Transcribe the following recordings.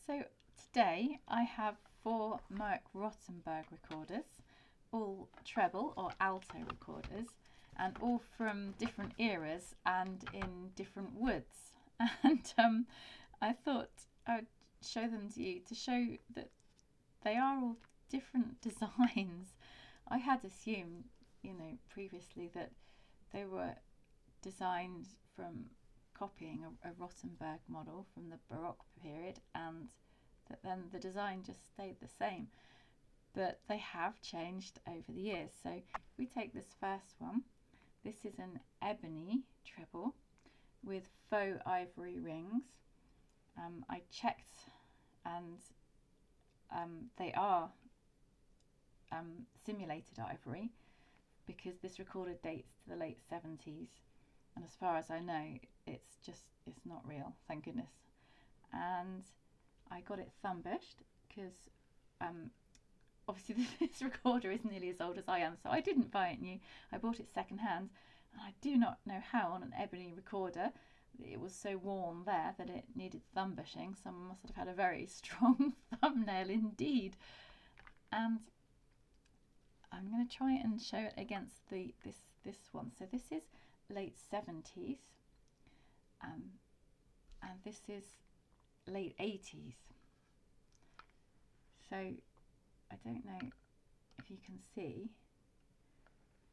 So today I have 4 Moeck Rottenburgh recorders, all treble or alto recorders, and all from different eras and in different woods. And I thought I would show them to you to show that they are all different designs. I had assumed, previously that they were designed from copying a Rottenburgh model from the Baroque period, and that then the design just stayed the same. But they have changed over the years. So if we take this first one, this is an Ebony treble with faux ivory rings. I checked, and they are simulated ivory, because this recorder dates to the late 70s, and as far as I know, it's not real, thank goodness. And I got it thumbished because obviously this recorder is nearly as old as I am, so I didn't buy it new. I bought it second hand, and I do not know how on an Ebony recorder it was so worn there that it needed thumbishing. Someone must have had a very strong thumbnail indeed. And I'm going to try and show it against this one. So this is late 70s, and this is late 80s. So I don't know if you can see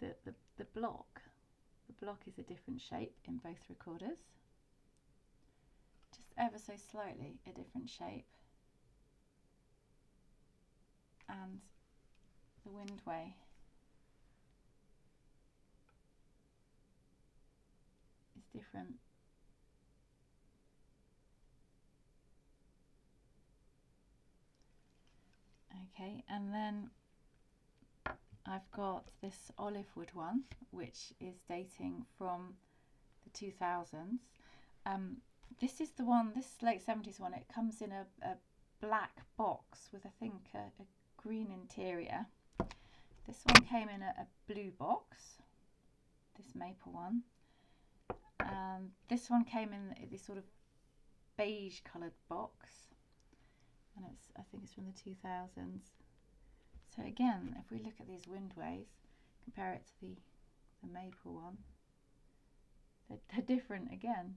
that the block is a different shape in both recorders, just ever so slightly a different shape, and the windway is different. Okay, and then I've got this olive wood one, which is dating from the 2000s. This is the one, this late 70s one. It comes in a black box with, I think, a green interior. This one came in a blue box, this maple one. This one came in this sort of beige coloured box, and I think it's from the 2000s. So again, if we look at these windways, compare it to the maple one, they're different again.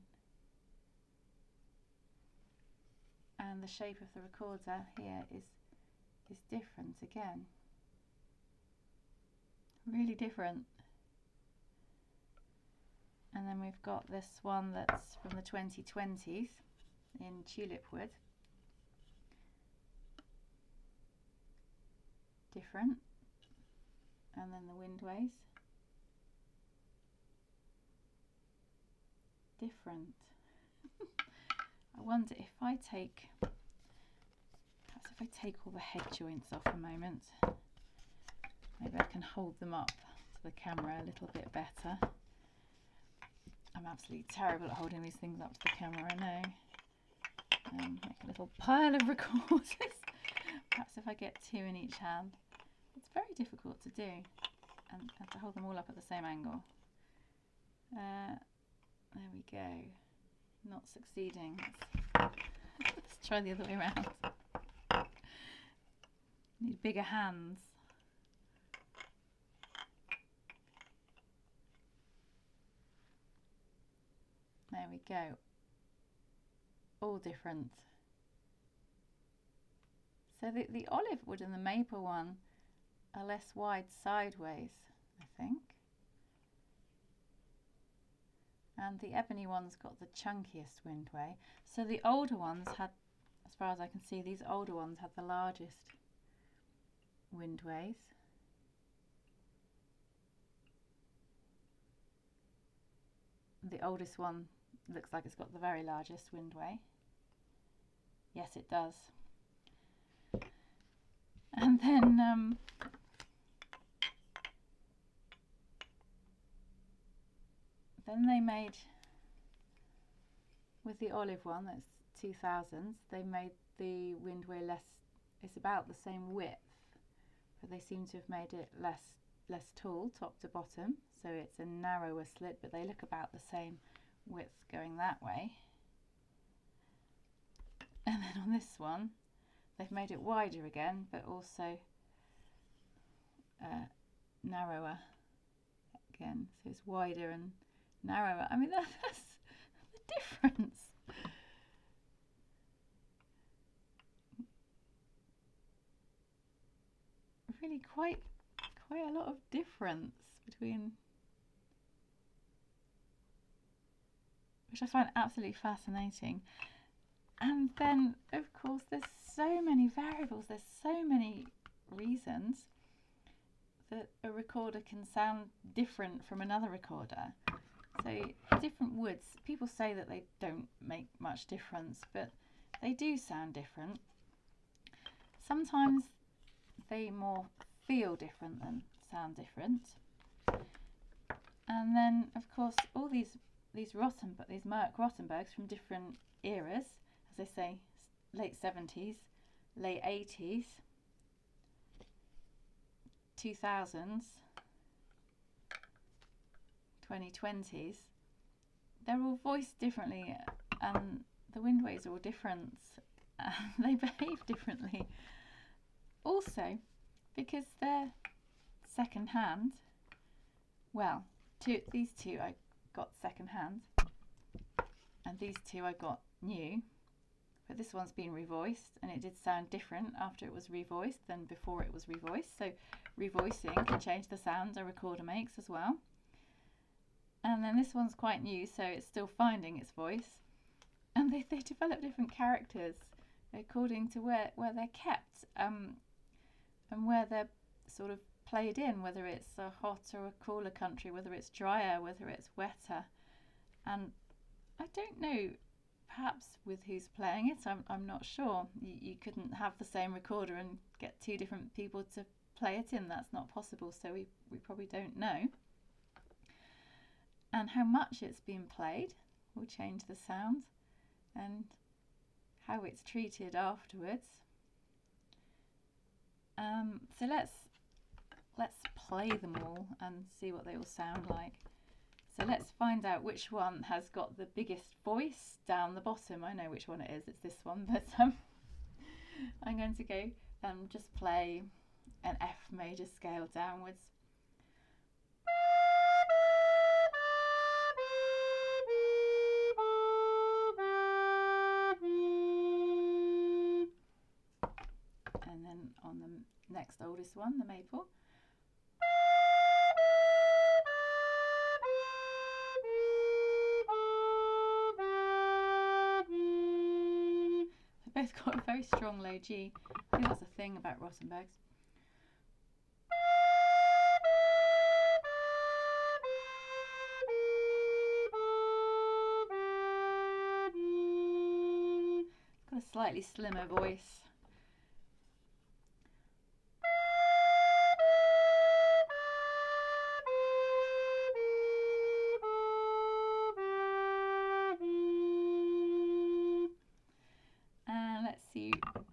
And the shape of the recorder here is different again. Really different. And then we've got this one that's from the 2020s in tulip wood. Different. And then the windways. Different. I wonder if I take, perhaps if I take all the head joints off a moment, maybe I can hold them up to the camera a little bit better. I'm absolutely terrible at holding these things up to the camera, I know. Make a little pile of recorders. Perhaps if I get 2 in each hand. It's very difficult to do, and to hold them all up at the same angle. There we go. Not succeeding. Let's try the other way around. Need bigger hands. There we go. All different. So the olive wood and the maple one are less wide sideways, I think. And the ebony one's got the chunkiest windway. So the older ones had, as far as I can see, these older ones had the largest windways. The oldest one looks like it's got the very largest windway. Yes, it does. And then they made, with the olive one, that's 2000s, they made the windway less, it's about the same width, but they seem to have made it less tall, top to bottom, so it's a narrower slit, but they look about the same width going that way. And then on this one, they've made it wider again, but also narrower again. So it's wider and narrower. I mean, that's the difference. Really quite a lot of difference between, which I find absolutely fascinating. And then of course there's so many variables, there's so many reasons that a recorder can sound different from another recorder. So different woods, people say that they don't make much difference, but they do sound different. Sometimes they more feel different than sound different. And then of course all these Moeck Rottenburgs from different eras, as I say, late 70s, late 80s, 2000s, 2020s, they're all voiced differently, and the wind waves are all different, and they behave differently. Also, because they're second hand, well, these two I got second hand, and these two I got new, but this one's been revoiced, and it did sound different after it was revoiced than before it was revoiced. So revoicing can change the sound a recorder makes as well. And then this one's quite new, so it's still finding its voice, and they develop different characters according to where they're kept, and where they're sort of played in, whether it's a hot or a cooler country, whether it's drier, whether it's wetter. And I don't know, perhaps with who's playing it, I'm not sure. You couldn't have the same recorder and get two different people to play it in. That's not possible, so we probably don't know. And how much it's been played will change the sound, and how it's treated afterwards. So let's play them all and see what they all sound like. So let's find out which one has got the biggest voice down the bottom. I know which one it is, it's this one, but I'm going to go and just play an F major scale downwards. And then on the next oldest one, the maple. They both got a very strong low G. I think that's the thing about Rottenburgs. It's got a slightly slimmer voice.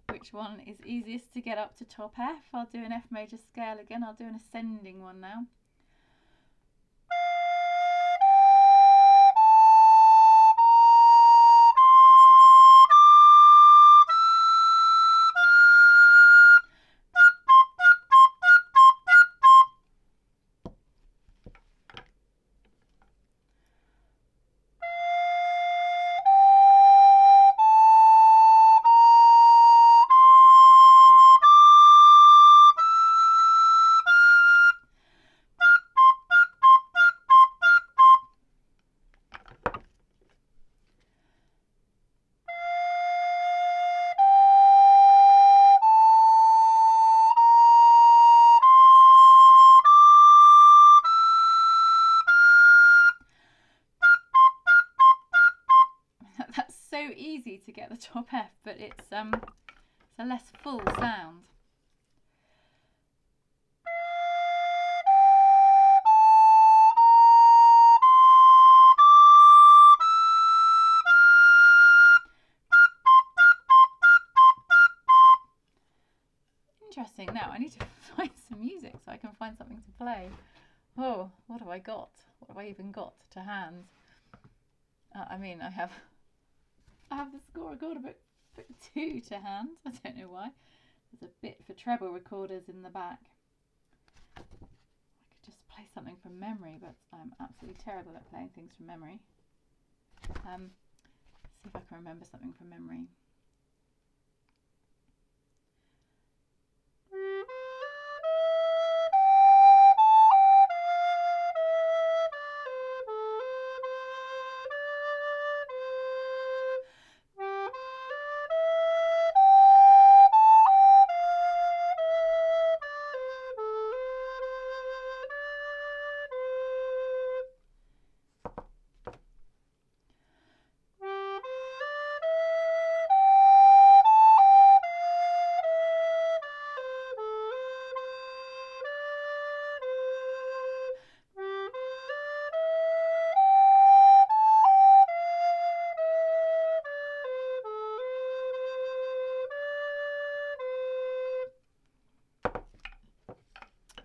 Which one is easiest to get up to top F. I'll do an F major scale again. I'll do an ascending one now. That's so easy to get the top F, but it's a less full sound. Interesting. Now I need to find some music so I can find something to play. Oh, what have I got? What have I even got to hand? I mean, I have the score recorder, but 2 to hand. I don't know why. There's a bit for treble recorders in the back. I could just play something from memory, but I'm absolutely terrible at playing things from memory. See if I can remember something from memory.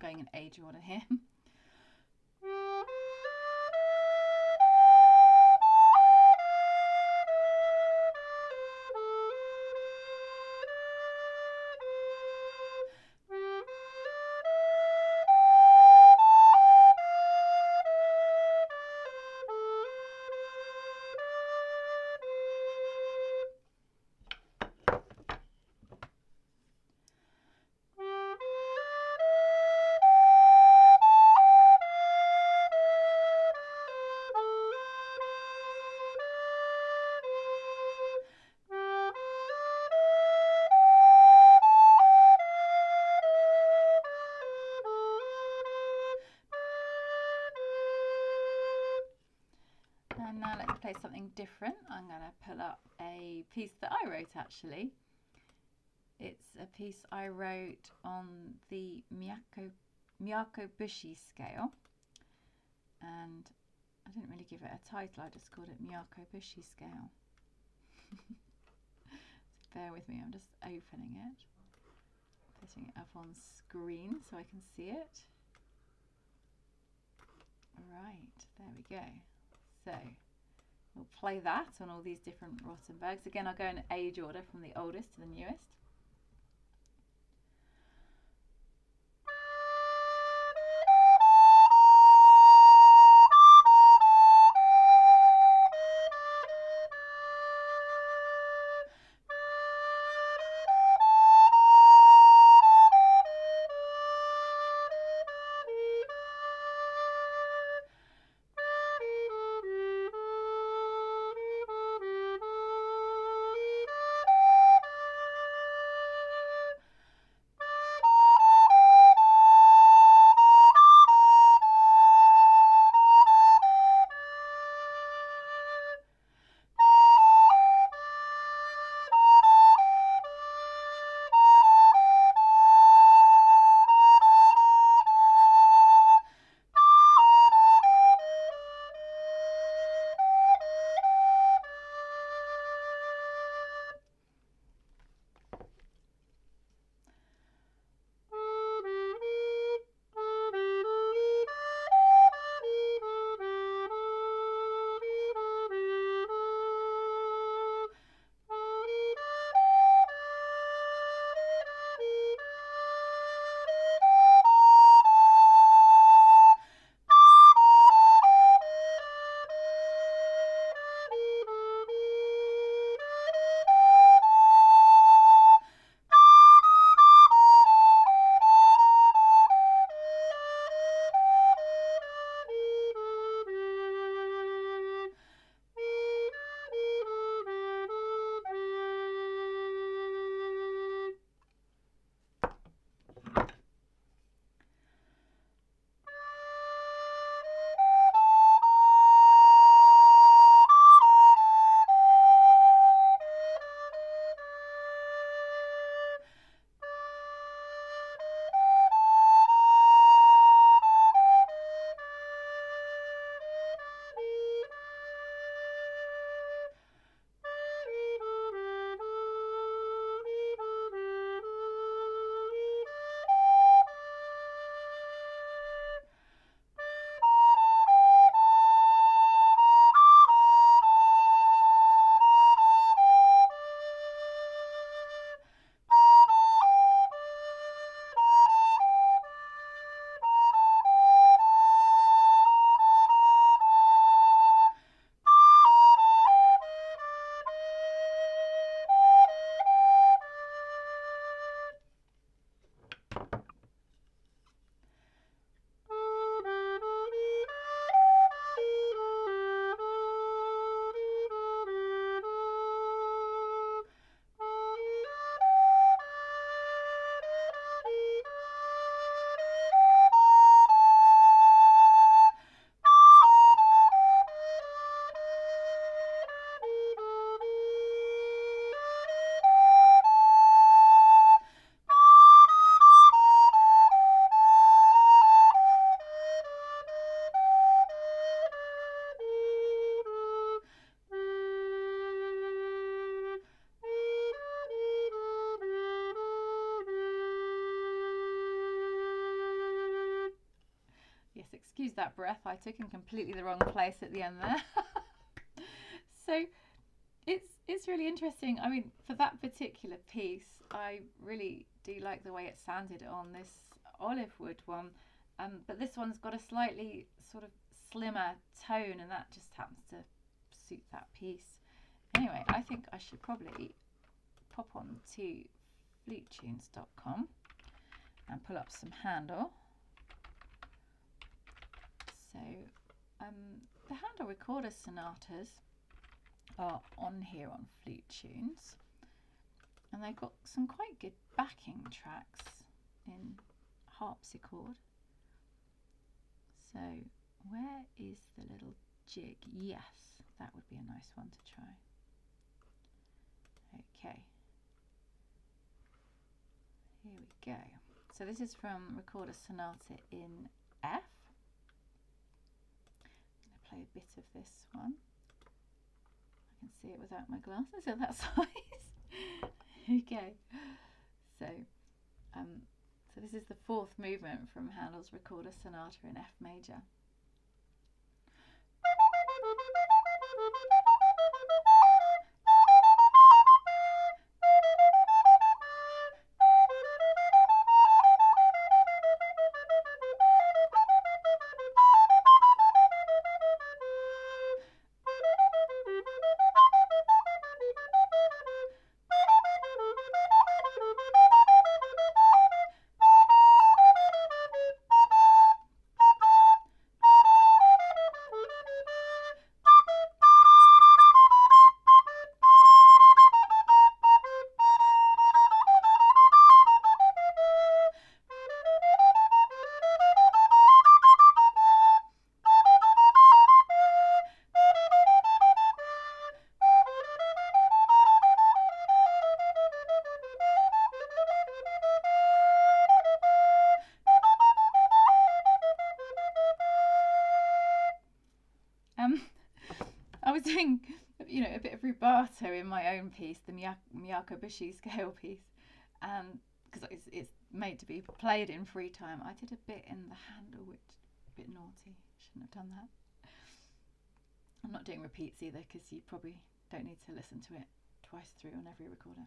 Going in age order here. And now let's play something different. I'm going to pull up a piece that I wrote actually. It's a piece I wrote on the Miyako-bushi scale. And I didn't really give it a title, I just called it Miyako-bushi scale. So bear with me, I'm just opening it. Putting it up on screen so I can see it. Right, there we go. So we'll play that on all these different Rottenburgs. Again, I'll go in age order from the oldest to the newest. excuse that breath I took in completely the wrong place at the end there. So it's really interesting. I mean, for that particular piece, I really do like the way it sounded on this olive wood one, but this one's got a slightly sort of slimmer tone, and that just happens to suit that piece. Anyway, I think I should probably pop on to flutetunes.com and pull up some Handel. So the Handel recorder sonatas are on here on Flute Tunes, and they've got some quite good backing tracks in harpsichord. So where is the little jig? Yes, that would be a nice one to try. Okay, here we go. So this is from Recorder Sonata in F. I'm going to play a bit of this one. I can see it without my glasses at that size. Okay, so this is the fourth movement from Handel's Recorder Sonata in F major. I was doing, a bit of rubato in my own piece, the Miyako scale piece, and because it's made to be played in free time, I did a bit in the Handel, which is a bit naughty. Shouldn't have done that. I'm not doing repeats either, because you probably don't need to listen to it twice through on every recorder.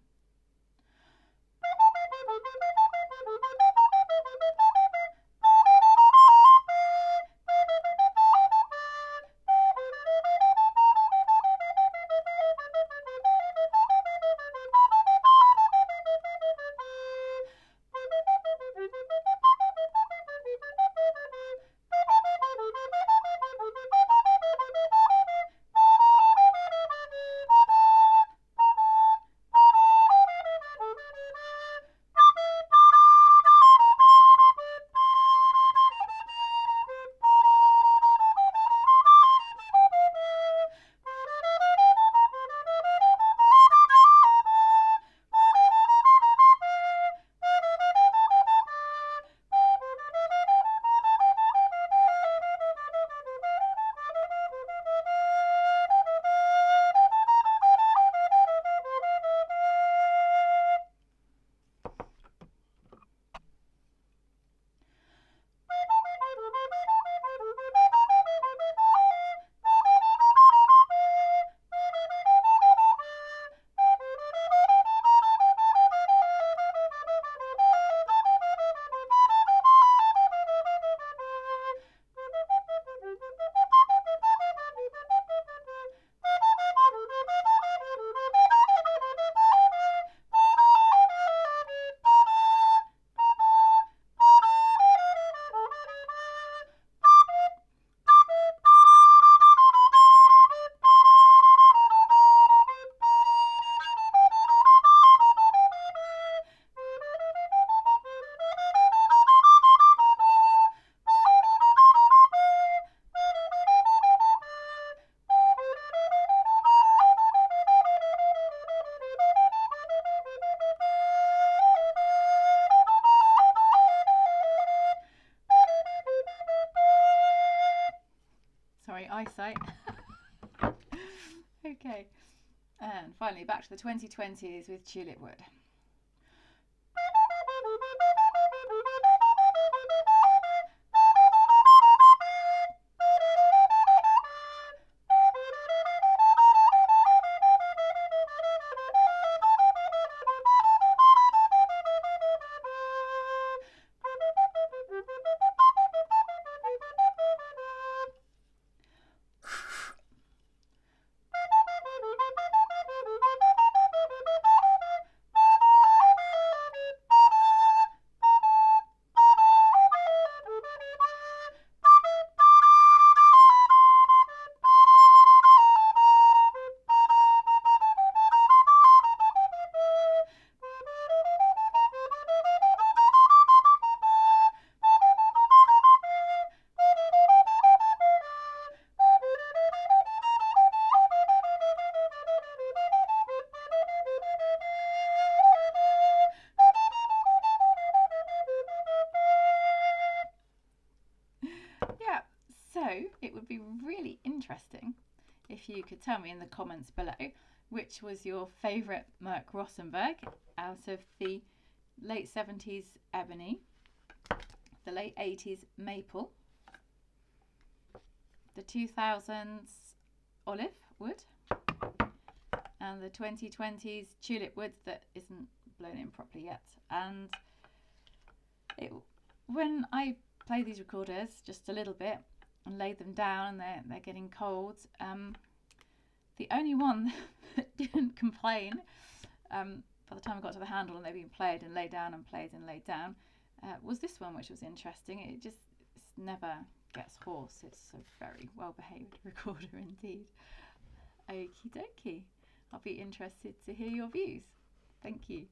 Sorry, eyesight. Okay, and finally back to the 2020s with Tulip Wood. it would be really interesting if you could tell me in the comments below which was your favourite Moeck Rottenburgh out of the late 70s Ebony, the late 80s Maple, the 2000s Olive Wood, and the 2020s Tulip Wood that isn't blown in properly yet. And when I play these recorders just a little bit and lay them down and they're getting cold, the only one that didn't complain by the time I got to the handle and they've been played and laid down and played and laid down was this one, which was interesting. It never gets hoarse. It's a very well behaved recorder indeed. Okie dokie. I'll be interested to hear your views. Thank you.